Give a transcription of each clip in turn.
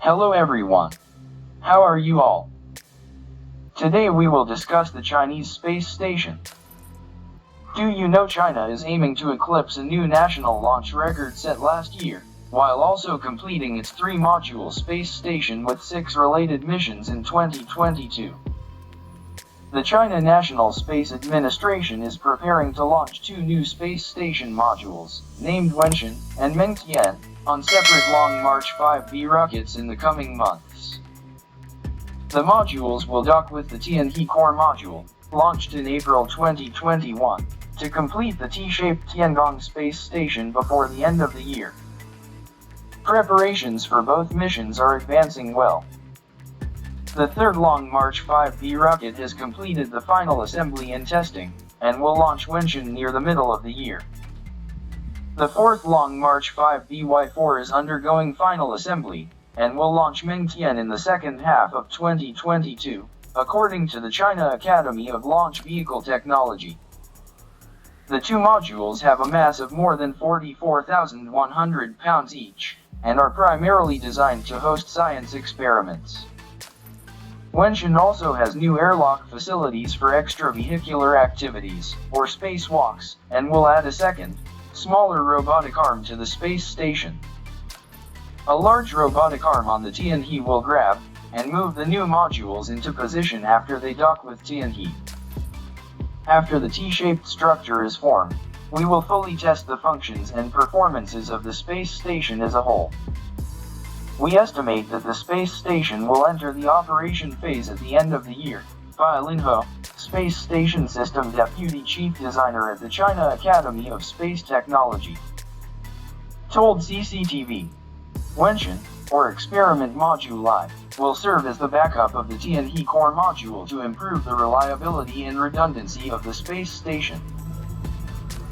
Hello everyone. How are you all? Today we will discuss the Chinese space station. Do you know China is aiming to eclipse a new national launch record set last year, while also completing its 3-module space station with 6 related missions in 2022. The China National Space Administration is preparing to launch 2 new space station modules, named Wenshan and Mengtian, on separate Long March 5B rockets in the coming months. The modules will dock with the Tianhe core module, launched in April 2021, to complete the T-shaped Tiangong space station before the end of the year. Preparations for both missions are advancing well. The third Long March 5B rocket has completed the final assembly and testing, and will launch Wenshan near the middle of the year. The fourth Long March 5BY4 is undergoing final assembly, and will launch Mengtian in the second half of 2022, according to the China Academy of Launch Vehicle Technology. The 2 modules have a mass of more than 44,100 pounds each, and are primarily designed to host science experiments. Wenshan also has new airlock facilities for extravehicular activities, or spacewalks, and will add a second, smaller robotic arm to the space station. A large robotic arm on the Tianhe will grab and move the new modules into position after they dock with Tianhe. After the T-shaped structure is formed, we will fully test the functions and performances of the space station as a whole. We estimate that the space station will enter the operation phase at the end of the year. Bai Linho, Space Station System Deputy Chief Designer at the China Academy of Space Technology, told CCTV. Wenshan, or Experiment Module I, will serve as the backup of the Tianhe core module to improve the reliability and redundancy of the space station.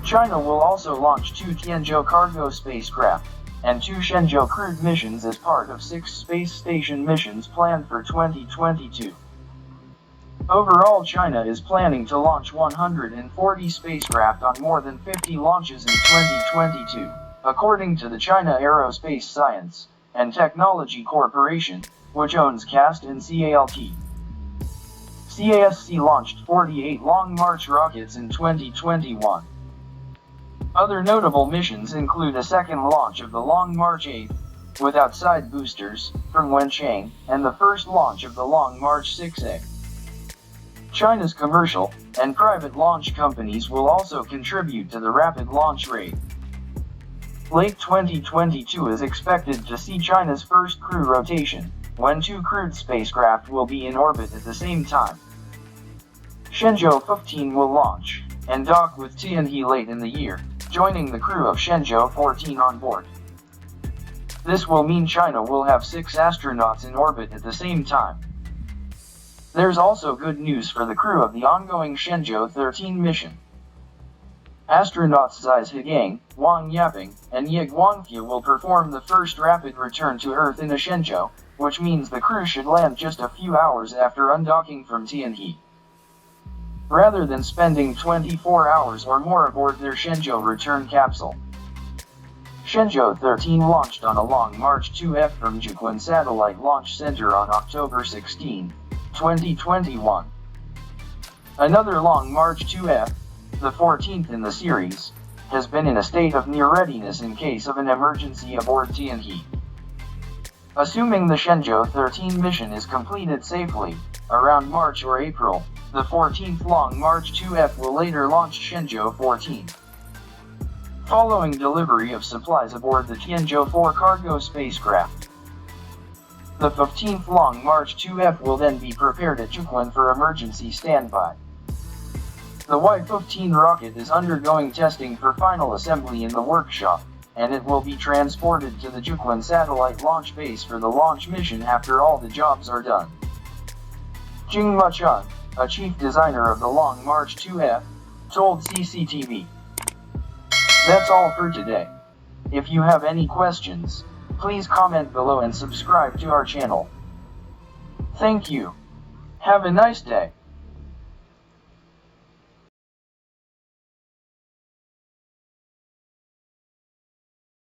China will also launch 2 Tianzhou cargo spacecraft and 2 Shenzhou crewed missions as part of 6 space station missions planned for 2022. Overall, China is planning to launch 140 spacecraft on more than 50 launches in 2022, according to the China Aerospace Science and Technology Corporation, which owns CAST and CALT. CASC launched 48 Long March rockets in 2021. Other notable missions include a second launch of the Long March 8, with outside boosters, from Wenchang, and the first launch of the Long March 6A. China's commercial and private launch companies will also contribute to the rapid launch rate. Late 2022 is expected to see China's first crew rotation, when 2 crewed spacecraft will be in orbit at the same time. Shenzhou 15 will launch and dock with Tianhe late in the year, joining the crew of Shenzhou 14 on board. This will mean China will have 6 astronauts in orbit at the same time. There's also good news for the crew of the ongoing Shenzhou 13 mission. Astronauts Zai Zhigang, Wang Yaping, and Ye Guangfu will perform the first rapid return to Earth in a Shenzhou, which means the crew should land just a few hours after undocking from Tianhe, rather than spending 24 hours or more aboard their Shenzhou return capsule. Shenzhou 13 launched on a Long March 2F from Jiuquan Satellite Launch Center on October 16, 2021. Another Long March 2F, the 14th in the series, has been in a state of near readiness in case of an emergency aboard Tianhe. Assuming the Shenzhou 13 mission is completed safely, around March or April, the 14th Long March 2F will later launch Shenzhou 14. Following delivery of supplies aboard the Tianzhou 4 cargo spacecraft, the 15th Long March 2F will then be prepared at Jiuquan for emergency standby. The Y-15 rocket is undergoing testing for final assembly in the workshop, and it will be transported to the Jiuquan Satellite Launch Base for the launch mission after all the jobs are done. Jing Machun, a chief designer of the Long March 2F, told CCTV. That's all for today. If you have any questions, please comment below and subscribe to our channel. Thank you. Have a nice day.